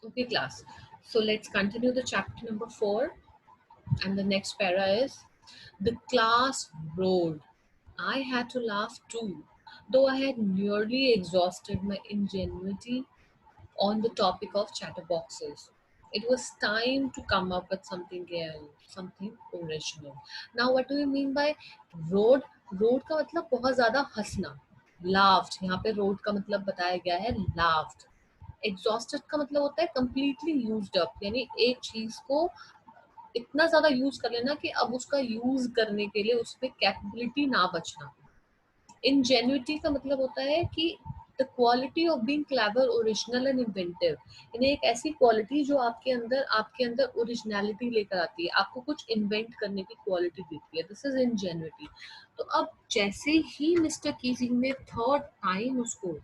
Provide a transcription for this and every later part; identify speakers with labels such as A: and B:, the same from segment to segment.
A: Okay, class. So let's continue the chapter number 4. And the next para is the class roared. I had to laugh too, though I had nearly exhausted my ingenuity on the topic of chatterboxes. It was time to come up with something else, something original. Now, what do you mean by road? Road का मतलब बहुत ज्यादा हंसना. Laughed. यहाँ पे road का मतलब बताया गया है laughed. एग्जॉस्टेड का मतलब होता है कंप्लीटली यूज्ड अप, यानी एक चीज को इतना ज्यादा यूज कर लेना कि अब उसका यूज करने के लिए उसमें कैपेबिलिटी ना बचना. इंजेन्युइटी का मतलब होता है कि the quality of being clever, original and inventive. यानी एक ऐसी क्वालिटी जो आपके अंदर ओरिजिनलिटी लेकर आती है, आपको कुछ इन्वेंट करने की क्वालिटी देती है. This is ingenuity. तो अब जैसे ही मिस्टर कीजिंग ने थर्ड टाइम उसको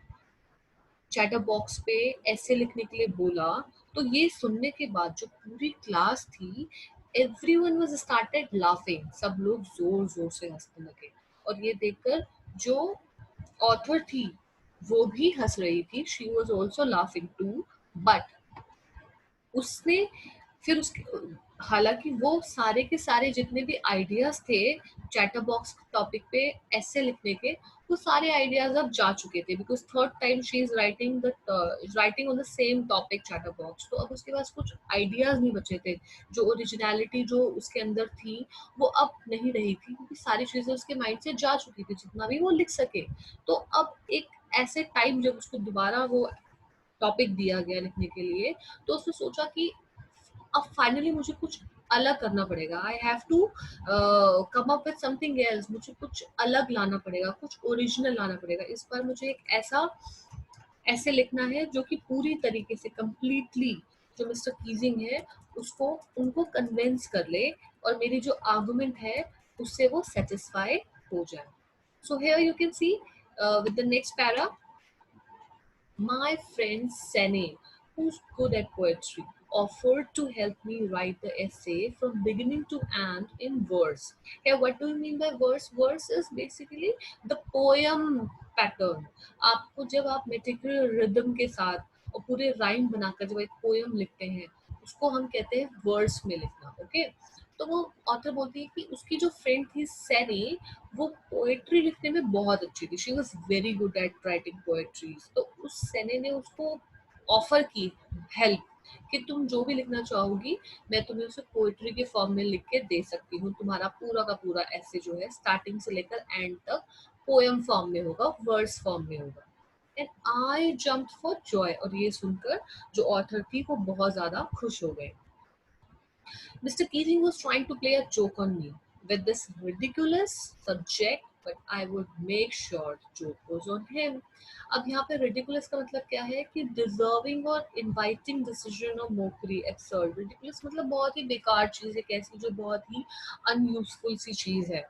A: चैटर बॉक्स पे ऐसे लिखने के लिए बोला, तो ये सुनने के बाद जो पूरी क्लास थी, एवरीवन वाज स्टार्टेड लाफिंग. सब लोग जोर जोर से हंसने लगे. और ये देखकर जो ऑथर थी वो भी हंस रही थी. She was also laughing too. But उसने फिर उसके हालांकि वो सारे के सारे जितने भी आइडियाज थे चैटर बॉक्स टॉपिक पे ऐसे लिखने के, वो सारे आइडियाज अब जा चुके थे, because third time she is writing on the same topic chatter box. तो अब उसके पास कुछ आइडियाज नहीं बचे थे. जो ओरिजिनलिटी जो उसके अंदर थी वो अब नहीं रही थी, क्योंकि सारी चीजें उसके माइंड से जा चुकी थी जितना भी वो लिख सके. तो अब एक ऐसे टाइम जब उसको दोबारा वो टॉपिक दिया गया लिखने के लिए, तो उसने सोचा कि अब फाइनली मुझे कुछ अलग करना पड़ेगा. I have to come up with something else. मुझे कुछ अलग लाना पड़ेगा, कुछ ओरिजिनल लाना पड़ेगा. इस बार मुझे एक ऐसा ऐसे लिखना है जो कि पूरी तरीके से कंप्लीटली जो मिस्टर कीजिंग है उसको उनको कन्विंस कर ले, और मेरी जो आर्गुमेंट है उससे वो सेटिस्फाई हो जाए. So here you can see with the next para, my friend Sene, who's good at poetry, offered to help me write the essay from beginning to end in verse. Here, what do you mean by verse? Verse is basically the poem pattern. आपको जब आप मेटिकुलर rhythm के साथ और पूरे rhyme बनाकर जब एक पोएम लिखते हैं, उसको हम कहते हैं वर्स में लिखना. ओके. तो वो ऑथर बोलती है कि उसकी जो फ्रेंड थी सैनी, वो पोएट्री लिखने में बहुत अच्छी थी. She was very good at writing poetries. तो उस सैनी ने उसको ऑफर की हेल्प कि तुम जो भी लिखना चाहोगी मैं तुम्हें उसे पोएट्री के फॉर्म में लिख के दे सकती हूँ. तुम्हारा पूरा का पूरा ऐसे जो है स्टार्टिंग से लेकर एंड तक पोएम फॉर्म में होगा, वर्स फॉर्म में होगा. And I jump for Joy. और ये सुनकर जो ऑथर थी वो बहुत ज्यादा खुश हो गए. Mr. Keating was trying to play a joke on me with this ridiculous subject, but I would make sure the joke was on him. अब यहाँ पे ridiculous का मतलब क्या है कि deserving और inviting decision और mockery, absurd. Ridiculous मतलब बहुत ही बेकार चीज है, कैसी जो बहुत ही unuseful सी चीज है.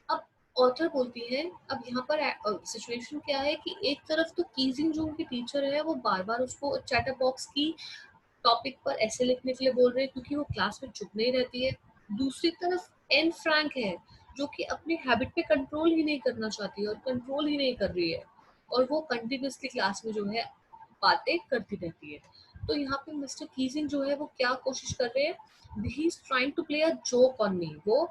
A: अब ऑथर बोलती है, अब यहाँ पर सिचुएशन क्या है कि एक तरफ तो कीजिंग जो उनकी टीचर है वो बार बार उसको चैटर बॉक्स की टॉपिक पर ऐसे लिखने के लिए बोल रहे हैं क्योंकि वो क्लास में चुप नहीं रहती है. दूसरी तरफ एन फ्रैंक है जो कि अपने हैबिट पे कंट्रोल ही नहीं करना चाहती है और कंट्रोल ही नहीं कर रही है, और वो कंटिन्यूसली क्लास में जो है बातें करती रहती है. तो यहाँ पे मिस्टर कीजिंग जो है वो क्या कोशिश कर रहे हैं, he is trying to play a joke on me. वो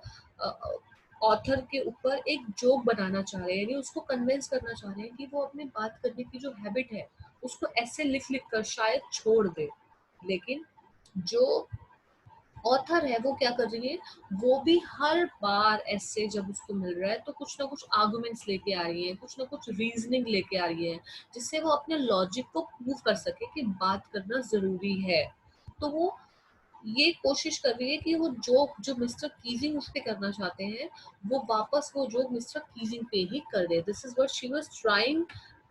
A: ऑथर के ऊपर एक जोक बनाना चाह रहे हैं, यानी उसको कन्विंस करना चाह रहे हैं कि वो अपनी बात करने की जो हैबिट है उसको ऐसे लिख लिख कर शायद छोड़ दे. लेकिन जो ऑथर है वो क्या कर रही है, वो भी हर बार ऐसे जब उसको मिल रहा है तो कुछ ना कुछ आर्गुमेंट्स लेके आ रही है, कुछ ना कुछ रीजनिंग लेके आ रही है, जिससे वो अपने लॉजिक को प्रूव कर सके कि बात करना जरूरी है. तो वो ये कोशिश कर रही है कि वो जोक जो मिस्टर कीजिंग उस पे करना चाहते हैं वो वापस वो जोक मिस्टर कीजिंग पे ही कर दे. This is what she was trying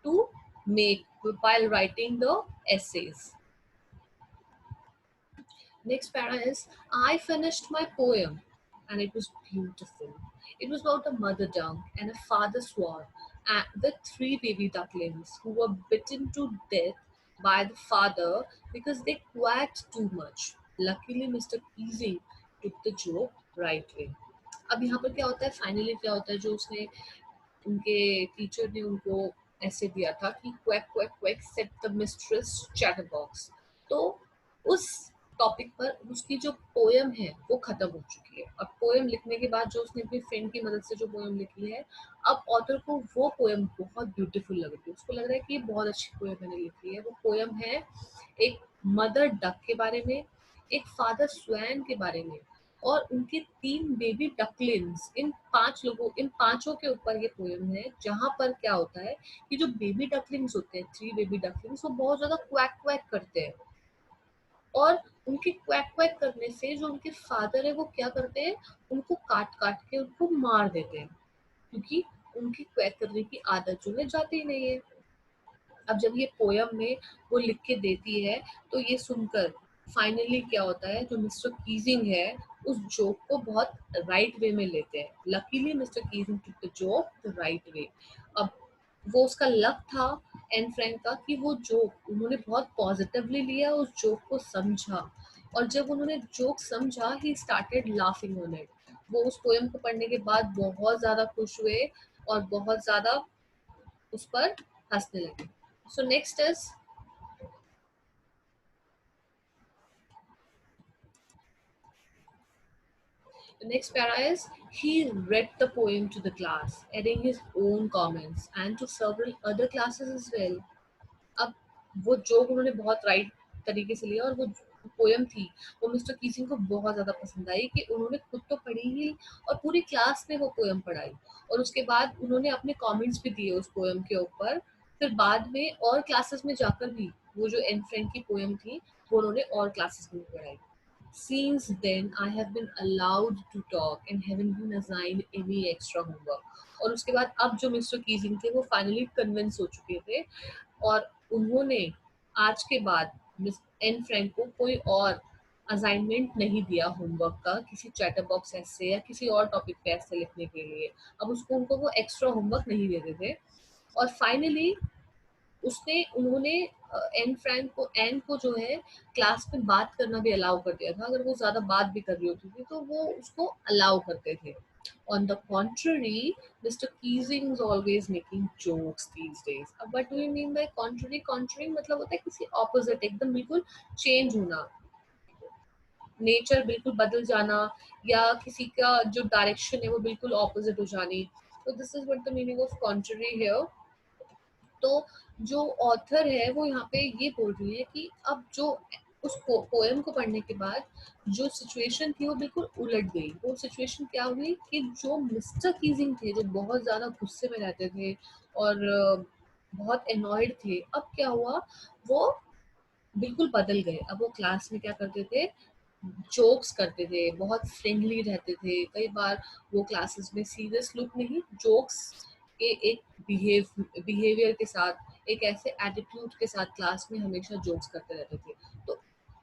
A: to make while writing the essays. Next para is, I finished my poem and it was beautiful. It was about a mother duck and a father swan with three baby ducklings who were bitten to death by the father because they quacked too much. Luckily, Mr. Keesing took the joke right way. अब यहाँ पर क्या होता है, finally क्या होता है, जो उसने उनके टीचर ने उनको ऐसे दिया था कि quack quack quack set the mistress chatter box. तो उस टॉपिक पर उसकी जो पोयम है वो खत्म हो चुकी है। अब पोयम लिखने के बाद जो उसने अपनी फ्रेंड की मदद से जो पोयम लिखी है, अब ऑथर को वो पोयम बहुत ब्यूटीफुल लग रही है, उसको लग रहा है कि ये बहुत अच्छी पोयम मैंने लिखी है। वो पोयम है एक मदर डक के बारे में, एक फादर स्वैन के बारे में, और उनके 3 बेबी डकलिंग्स। इन पांचों के ऊपर ये पोयम है, जहां पर क्या होता है कि जो बेबी डकलिंग्स होते हैं, 3 बेबी डकलिंग्स, वो बहुत ज्यादा क्वैक क्वैक करते हैं, और उनके क्वैक क्वैक करने से जो उनके फादर है वो क्या करते हैं, उनको काट काट के उनको मार देते हैं, क्योंकि उनकी क्वैक करने की आदत जो है जाती ही नहीं है। अब जब ये पोयम में वो लिख के देती है, तो ये सुनकर फाइनली क्या होता है, जो मिस्टर कीजिंग है उस जोक को बहुत राइट वे में लेते हैं। Luckily mister Keesing took the joke the right way. अब वो उसका लक था एन फ्रैंक का कि वो जोक उन्होंने बहुत पॉजिटिवली लिया, उस जोक को समझा, और जब उन्होंने जोक समझा he started laughing on it. वो उस पोयम को पढ़ने के बाद बहुत ज्यादा खुश हुए और बहुत ज्यादा उस पर हंसने लगे। So next is the next para is he read the poem to the class, adding his own comments and to several other classes as well. अब वो जोक उन्होंने बहुत राइट तरीके से लिया, और वो पोयम थी वो मिस्टर कीसिंग को बहुत ज्यादा पसंद आई कि उन्होंने खुद तो पढ़ी ही और पूरी क्लास में वो पोयम पढ़ाई, और उसके बाद उन्होंने अपने कमेंट्स भी दिए उस पोयम के ऊपर। फिर बाद में और क्लासेस में जाकर भी वो जो एन फ्रैंक की पोयम थी वो उन्होंने और क्लासेस में भी पढ़ाई। Since then, I have been allowed to talk and haven't been assigned any extra homework. और उसके बाद अब जो मिस्टर कीजिंग थे वो फाइनली कन्विंस हो चुके थे, और उन्होंने आज के बाद मिस एन फ्रैंक को कोई और असाइनमेंट नहीं दिया होमवर्क का, किसी चैटर बॉक्स ऐसे या किसी और टॉपिक पे ऐसे लिखने के लिए। अब उसको उनको वो एक्स्ट्रा होमवर्क नहीं देते थे। और फाइनली उन्होंने एन को जो है क्लास में बात करना भी अलाउ कर दिया था। अगर वो ज्यादा बात भी कर रही होती थी तो वो उसको अलाउ करते थे। On the contrary, Mister Keesing is always making jokes these days. अब what do you mean by contrary? Contrary मतलब होता है किसी ऑपोजिट, एकदम बिल्कुल चेंज होना, नेचर बिल्कुल बदल जाना, या किसी का जो डायरेक्शन है वो बिल्कुल ऑपोजिट हो जानी। तो this is what the meaning of contrary here. तो जो ऑथर है वो यहाँ पे ये बोल रही है कि अब जो उस पोएम को पढ़ने के बाद जो सिचुएशन थी वो बिल्कुल उलट गई। वो सिचुएशन क्या हुई कि जो मिस्टर कीजिंग थे, जो बहुत ज्यादा गुस्से में रहते थे और बहुत एनॉयड थे, अब क्या हुआ, वो बिल्कुल बदल गए। अब वो क्लास में क्या करते थे, जोक्स करते थे, बहुत फ्रेंडली रहते थे। कई बार वो क्लासेस में सीरियस लुक नहीं, जोक्स के एक बिहेवियर के साथ, एक ऐसे एटीट्यूड के साथ क्लास में हमेशा जोक्स करते रहते थे। तो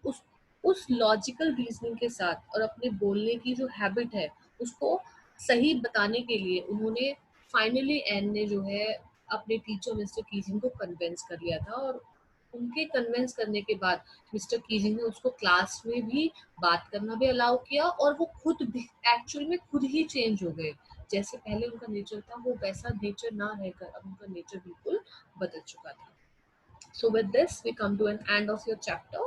A: उस उस लॉजिकल रीजनिंग के साथ और अपने बोलने की जो हैबिट है उसको सही बताने के लिए उन्होंने फाइनली एन ने जो है अपने टीचर मिस्टर कीजिंग को कन्विंस कर लिया था, और उनके कन्विंस करने के बाद मिस्टर कीजिंग ने उसको क्लास में भी बात करना भी अलाउ किया, और वो खुद भी एक्चुअल में खुद ही चेंज हो गए। जैसे पहले उनका नेचर था वो वैसा नेचर ना रहकर अब उनका नेचर बिल्कुल बदल चुका था। So with this we come to an end of your chapter.